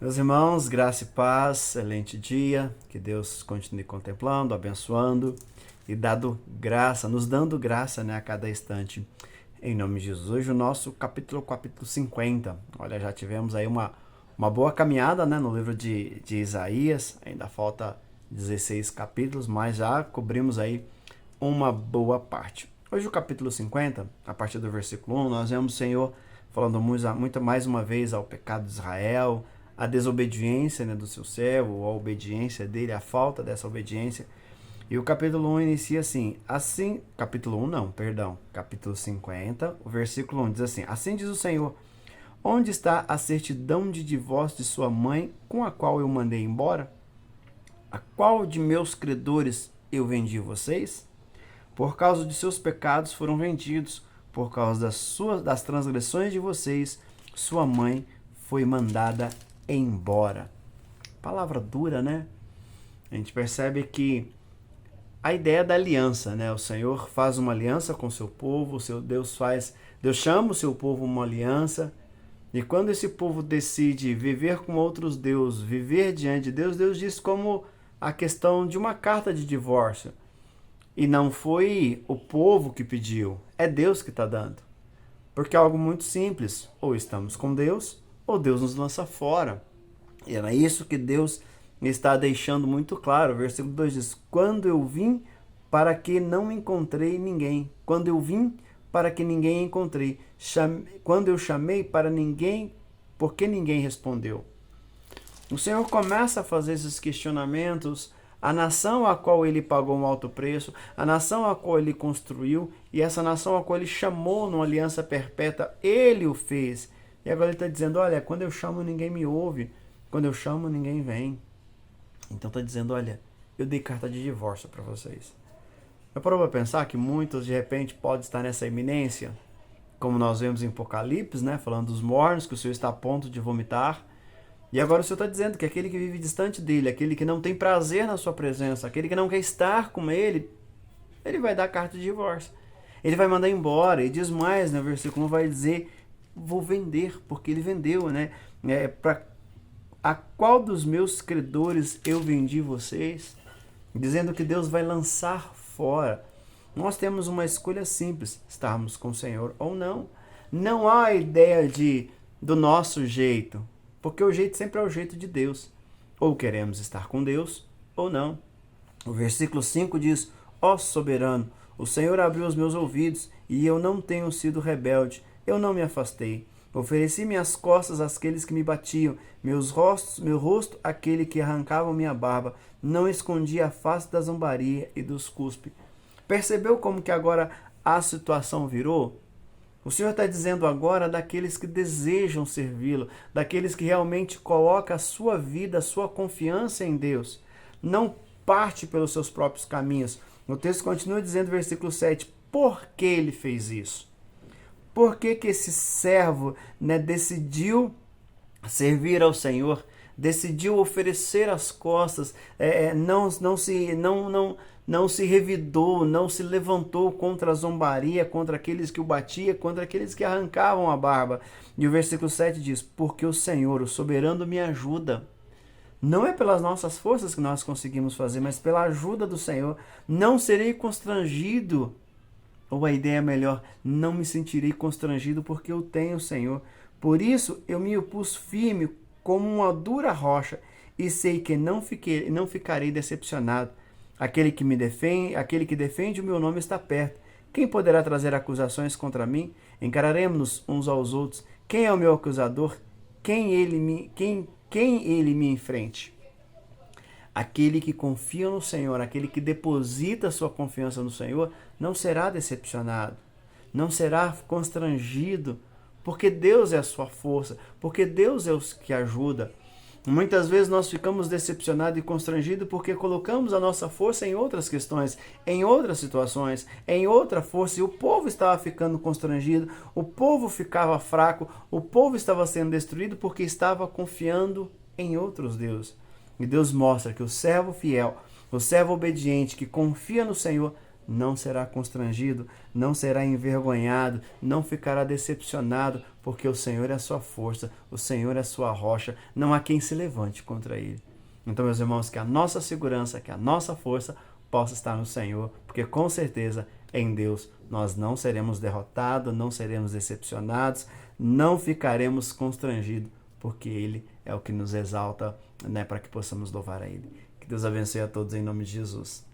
Meus irmãos, graça e paz, excelente dia, que Deus continue contemplando, abençoando e nos dando graça, né, a cada instante, em nome de Jesus. Hoje o nosso capítulo 50. Olha, já tivemos aí uma boa caminhada, né, no livro de Isaías, ainda falta 16 capítulos, mas já cobrimos aí uma boa parte. Hoje o capítulo 50, a partir do versículo 1, nós vemos o Senhor falando muito mais uma vez ao pecado de Israel, a desobediência, né, do seu servo, a obediência dele, a falta dessa obediência. E o capítulo 1 inicia assim, capítulo 1 não, perdão, capítulo 50, o versículo 1 diz assim: Assim diz o Senhor, onde está a certidão de divórcio de sua mãe, com a qual eu mandei embora? A qual de meus credores eu vendi vocês? Por causa de seus pecados foram vendidos, por causa das transgressões de vocês, sua mãe foi mandada embora. Palavra dura, né? A gente percebe que a ideia da aliança, né? O Senhor faz uma aliança com o seu povo, Deus chama o seu povo uma aliança, e quando esse povo decide viver com outros deuses, viver diante de Deus, Deus diz como a questão de uma carta de divórcio. E não foi o povo que pediu, é Deus que está dando. Porque é algo muito simples, ou estamos com Deus, ou Deus nos lança fora. E era isso que Deus está deixando muito claro. O versículo 2 diz: Quando eu vim, para que não encontrei ninguém. Quando eu vim, para que ninguém encontrei. Quando eu chamei para ninguém, porque ninguém respondeu. O Senhor começa a fazer esses questionamentos à nação a qual ele pagou um alto preço, a nação a qual ele construiu e essa nação a qual ele chamou numa aliança perpétua, ele o fez. E agora ele está dizendo: olha, quando eu chamo ninguém me ouve, quando eu chamo ninguém vem. Então está dizendo: olha, eu dei carta de divórcio para vocês. Eu parou para pensar que muitos de repente podem estar nessa iminência, como nós vemos em Apocalipse, né, falando dos mornos, que o Senhor está a ponto de vomitar. E agora o Senhor está dizendo que aquele que vive distante dele, aquele que não tem prazer na sua presença, aquele que não quer estar com ele, ele vai dar carta de divórcio. Ele vai mandar embora. E diz mais, né, o versículo 1 vai dizer: vou vender, porque ele vendeu, né? Para a qual dos meus credores eu vendi vocês? Dizendo que Deus vai lançar fora. Nós temos uma escolha simples: estarmos com o Senhor ou não. Não há a ideia do nosso jeito, porque o jeito sempre é o jeito de Deus. Ou queremos estar com Deus, ou não. O versículo 5 diz: Ó soberano, o Senhor abriu os meus ouvidos, e eu não tenho sido rebelde, eu não me afastei. Ofereci minhas costas àqueles que me batiam, meu rosto àquele que arrancavam minha barba. Não escondi a face da zombaria e dos cuspe. Percebeu como que agora a situação virou? O Senhor está dizendo agora daqueles que desejam servi-lo, daqueles que realmente colocam a sua vida, a sua confiança em Deus. Não parte pelos seus próprios caminhos. O texto continua dizendo, versículo 7, por que ele fez isso? Por que esse servo, né, decidiu servir ao Senhor, decidiu oferecer as costas, não se revidou, não se levantou contra a zombaria, contra aqueles que o batiam, contra aqueles que arrancavam a barba. E o versículo 7 diz: porque o Senhor, o soberano, me ajuda. Não é pelas nossas forças que nós conseguimos fazer, mas pela ajuda do Senhor. Não serei constrangido, ou a ideia melhor, não me sentirei constrangido, porque eu tenho o Senhor. Por isso eu me opus firme como uma dura rocha, e sei que não ficarei decepcionado. Aquele que defende o meu nome está perto. Quem poderá trazer acusações contra mim? Encararemos-nos uns aos outros. Quem é o meu acusador? Quem ele me enfrente? Aquele que confia no Senhor, aquele que deposita sua confiança no Senhor, não será decepcionado, não será constrangido, porque Deus é a sua força, porque Deus é o que ajuda. Muitas vezes nós ficamos decepcionados e constrangidos porque colocamos a nossa força em outras questões, em outras situações, em outra força, e o povo estava ficando constrangido, o povo ficava fraco, o povo estava sendo destruído porque estava confiando em outros deuses. E Deus mostra que o servo fiel, o servo obediente que confia no Senhor, não será constrangido, não será envergonhado, não ficará decepcionado, porque o Senhor é a sua força, o Senhor é a sua rocha, não há quem se levante contra ele. Então, meus irmãos, que a nossa segurança, que a nossa força possa estar no Senhor, porque com certeza em Deus nós não seremos derrotados, não seremos decepcionados, não ficaremos constrangidos, porque Ele é o que nos exalta, né, para que possamos louvar a Ele. Que Deus abençoe a todos em nome de Jesus.